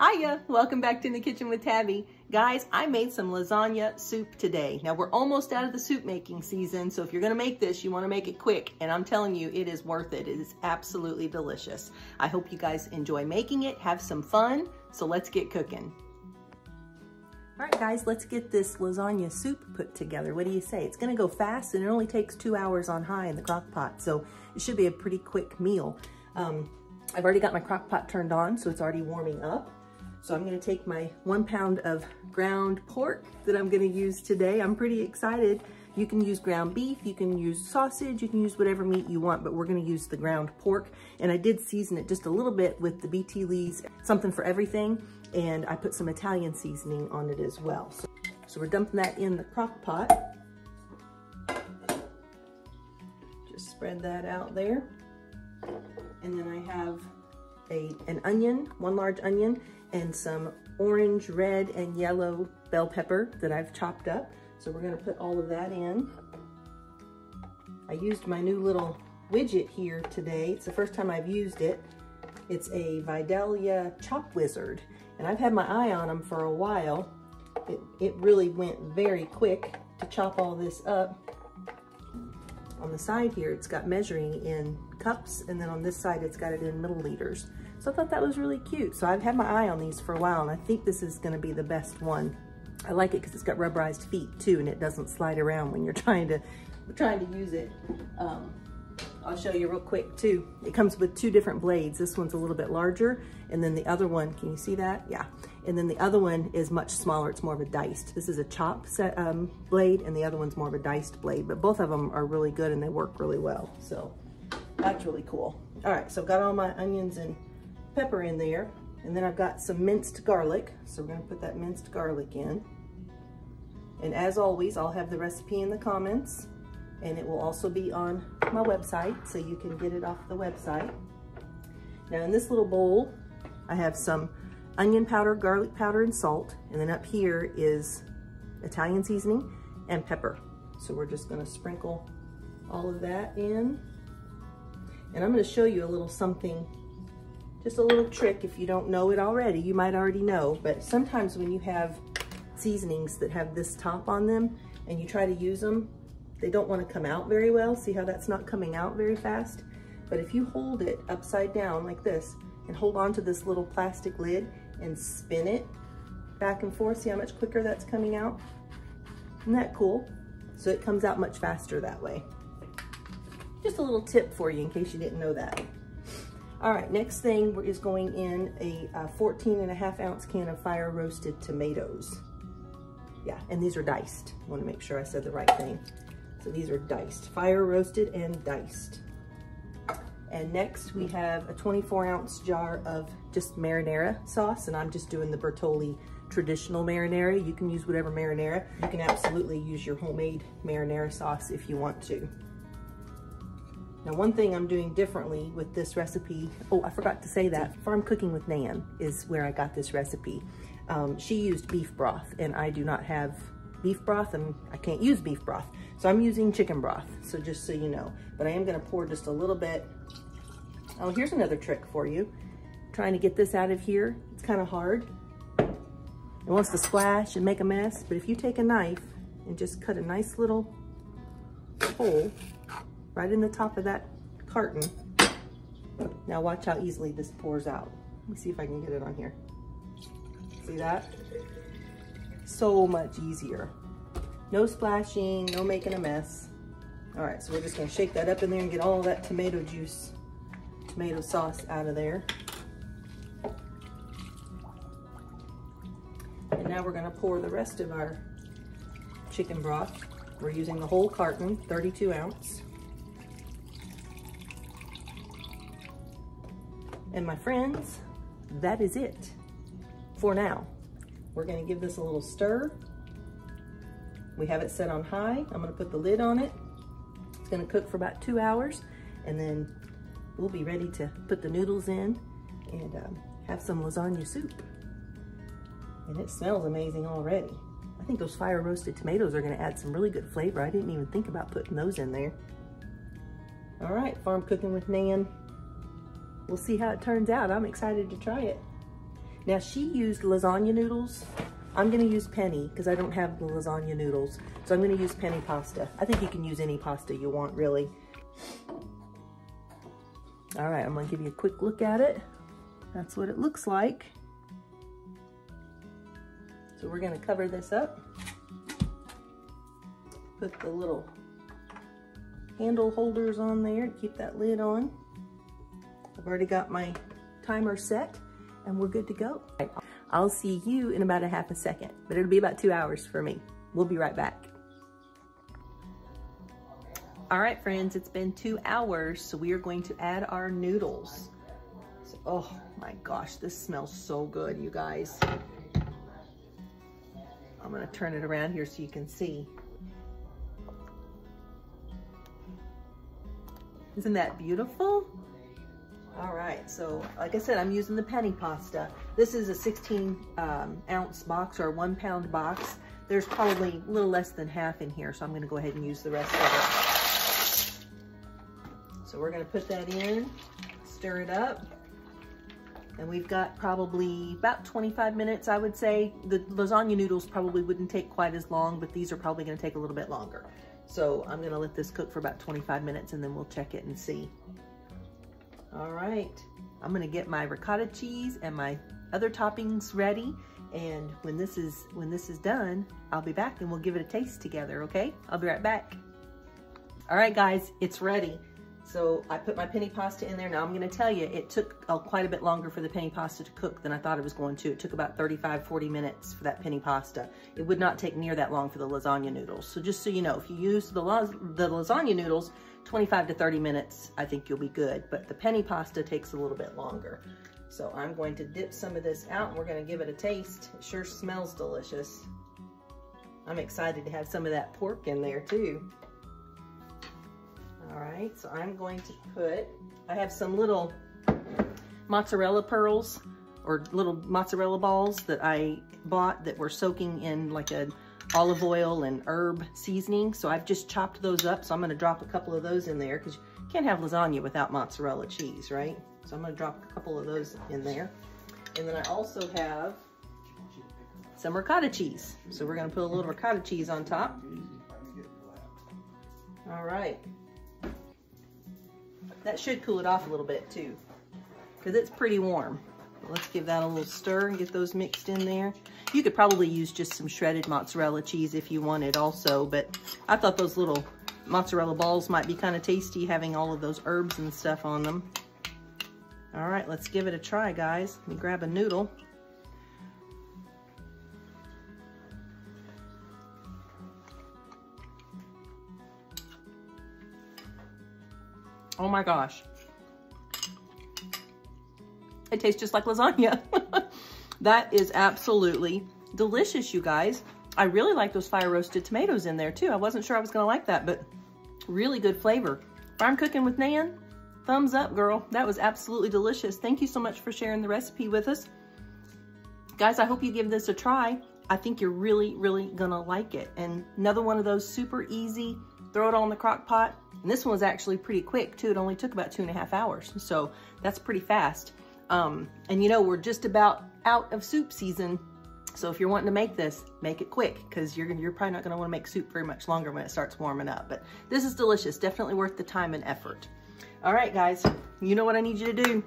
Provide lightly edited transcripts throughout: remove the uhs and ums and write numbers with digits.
Hiya, welcome back to In the Kitchen with Tabby. Guys, I made some lasagna soup today. Now we're almost out of the soup making season, so if you're gonna make this, you wanna make it quick, and I'm telling you, it is worth it. It is absolutely delicious. I hope you guys enjoy making it, have some fun, so let's get cooking. All right guys, let's get this lasagna soup put together. What do you say? It's gonna go fast and it only takes 2 hours on high in the crock pot, so it should be a pretty quick meal. I've already got my crock pot turned on, so it's already warming up. So I'm gonna take my 1 pound of ground pork that I'm gonna use today. I'm pretty excited. You can use ground beef, you can use sausage, you can use whatever meat you want, but we're gonna use the ground pork. And I did season it just a little bit with the BT Lee's Something for Everything, and I put some Italian seasoning on it as well. So we're dumping that in the crock pot. Just spread that out there. And then I have an onion, 1 large onion, and some orange, red, and yellow bell pepper that I've chopped up. So we're gonna put all of that in. I used my new little widget here today. It's the first time I've used it. It's a Vidalia Chop Wizard, and I've had my eye on them for a while. It really went very quick to chop all this up. On the side here, it's got measuring in cups, and then on this side, it's got it in milliliters. So I thought that was really cute. So I've had my eye on these for a while, and I think this is gonna be the best one. I like it because it's got rubberized feet too, and it doesn't slide around when you're trying to use it. I'll show you real quick too. It comes with 2 different blades. This one's a little bit larger, and then the other one, can you see that? Yeah. And then the other one is much smaller. It's more of a diced. This is a chop set, blade, and the other one's more of a diced blade, but both of them are really good and they work really well. So that's really cool. All right, so I've got all my onions and pepper in there, and then I've got some minced garlic. So we're gonna put that minced garlic in. And as always, I'll have the recipe in the comments, and it will also be on my website, so you can get it off the website. Now in this little bowl, I have some onion powder, garlic powder, and salt. And then up here is Italian seasoning and pepper. So we're just gonna sprinkle all of that in. And I'm gonna show you a little something, just a little trick. If you don't know it already, you might already know, but sometimes when you have seasonings that have this top on them and you try to use them, they don't want to come out very well. See how that's not coming out very fast? But if you hold it upside down like this and hold on to this little plastic lid and spin it back and forth, see how much quicker that's coming out? Isn't that cool? So it comes out much faster that way. Just a little tip for you in case you didn't know that. All right, next thing is going in a 14.5 ounce can of fire roasted tomatoes. Yeah, and these are diced. I wanna make sure I said the right thing. So these are diced, fire roasted and diced. And next we have a 24 ounce jar of just marinara sauce, and I'm just doing the Bertolli traditional marinara. You can use whatever marinara. You can absolutely use your homemade marinara sauce if you want to. Now, one thing I'm doing differently with this recipe, oh, I forgot to say that, Farm Cooking with Nan is where I got this recipe. She used beef broth, and I do not have beef broth, and I can't use beef broth. So I'm using chicken broth, so just so you know. But I am gonna pour just a little bit. Oh, here's another trick for you. Trying to get this out of here, it's kind of hard. It wants to splash and make a mess, but if you take a knife and just cut a nice little hole right in the top of that carton. Now watch how easily this pours out. Let me see if I can get it on here. See that? So much easier. No splashing, no making a mess. All right, so we're just gonna shake that up in there and get all that tomato juice, tomato sauce out of there. And now we're gonna pour the rest of our chicken broth. We're using the whole carton, 32 ounce. And my friends, that is it for now. We're gonna give this a little stir. We have it set on high. I'm gonna put the lid on it. It's gonna cook for about 2 hours, and then we'll be ready to put the noodles in and have some lasagna soup. And it smells amazing already. I think those fire roasted tomatoes are gonna add some really good flavor. I didn't even think about putting those in there. All right, Farm Cooking with Nan. We'll see how it turns out. I'm excited to try it. Now she used lasagna noodles. I'm gonna use penny because I don't have the lasagna noodles. So I'm gonna use penny pasta. I think you can use any pasta you want, really. All right, I'm gonna give you a quick look at it. That's what it looks like. So we're gonna cover this up. Put the little handle holders on there to keep that lid on. I've already got my timer set and we're good to go. I'll see you in about a half a second, but it'll be about 2 hours for me. We'll be right back. All right, friends, it's been 2 hours, so we are going to add our noodles. So, oh my gosh, this smells so good, you guys. I'm gonna turn it around here so you can see. Isn't that beautiful? All right, so like I said, I'm using the penny pasta. This is a 16 ounce box or a 1 pound box. There's probably a little less than half in here, so I'm gonna go ahead and use the rest of it. So we're gonna put that in, stir it up, and we've got probably about 25 minutes, I would say. The lasagna noodles probably wouldn't take quite as long, but these are probably gonna take a little bit longer. So I'm gonna let this cook for about 25 minutes and then we'll check it and see. All right, I'm gonna get my ricotta cheese and my other toppings ready. And when this is done, I'll be back and we'll give it a taste together, okay? I'll be right back. All right, guys, it's ready. So I put my penny pasta in there. Now I'm gonna tell you, it took quite a bit longer for the penny pasta to cook than I thought it was going to. It took about 35, 40 minutes for that penny pasta. It would not take near that long for the lasagna noodles. So just so you know, if you use the lasagna noodles, 25 to 30 minutes, I think you'll be good. But the penny pasta takes a little bit longer. So I'm going to dip some of this out and we're gonna give it a taste. It sure smells delicious. I'm excited to have some of that pork in there too. All right, so I'm going to put, I have some little mozzarella pearls or little mozzarella balls that I bought that were soaking in like a olive oil and herb seasoning. So I've just chopped those up. So I'm gonna drop a couple of those in there because you can't have lasagna without mozzarella cheese, right? So I'm gonna drop a couple of those in there. And then I also have some ricotta cheese. So we're gonna put a little ricotta cheese on top. All right. That should cool it off a little bit too, because it's pretty warm. Let's give that a little stir and get those mixed in there. You could probably use just some shredded mozzarella cheese if you wanted also, but I thought those little mozzarella balls might be kind of tasty having all of those herbs and stuff on them. All right, let's give it a try, guys. Let me grab a noodle. Oh my gosh. It tastes just like lasagna. That is absolutely delicious, you guys. I really like those fire roasted tomatoes in there too. I wasn't sure I was gonna like that, but really good flavor. Farm Cooking with Nan, thumbs up, girl. That was absolutely delicious. Thank you so much for sharing the recipe with us. Guys, I hope you give this a try. I think you're really, really gonna like it. And another one of those super easy, throw it all in the crock pot. And this one was actually pretty quick too. It only took about 2.5 hours. So that's pretty fast. And you know, we're just about out of soup season. So if you're wanting to make this, make it quick because you're probably not gonna wanna make soup very much longer when it starts warming up. But this is delicious, definitely worth the time and effort. All right, guys, you know what I need you to do.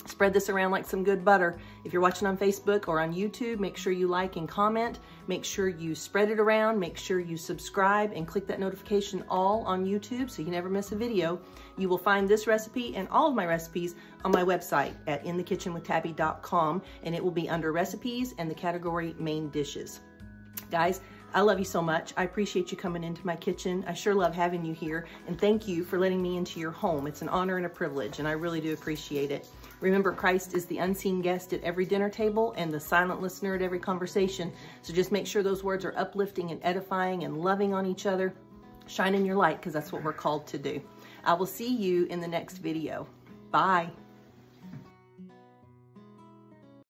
Spread this around like some good butter. If you're watching on Facebook or on YouTube, make sure you like and comment. Make sure you spread it around. Make sure you subscribe and click that notification all on YouTube so you never miss a video. You will find this recipe and all of my recipes on my website at inthekitchenwithtabby.com, and it will be under recipes and the category main dishes. Guys, I love you so much. I appreciate you coming into my kitchen. I sure love having you here, and thank you for letting me into your home. It's an honor and a privilege, and I really do appreciate it. Remember, Christ is the unseen guest at every dinner table and the silent listener at every conversation. So just make sure those words are uplifting and edifying and loving on each other. Shine in your light, because that's what we're called to do. I will see you in the next video. Bye.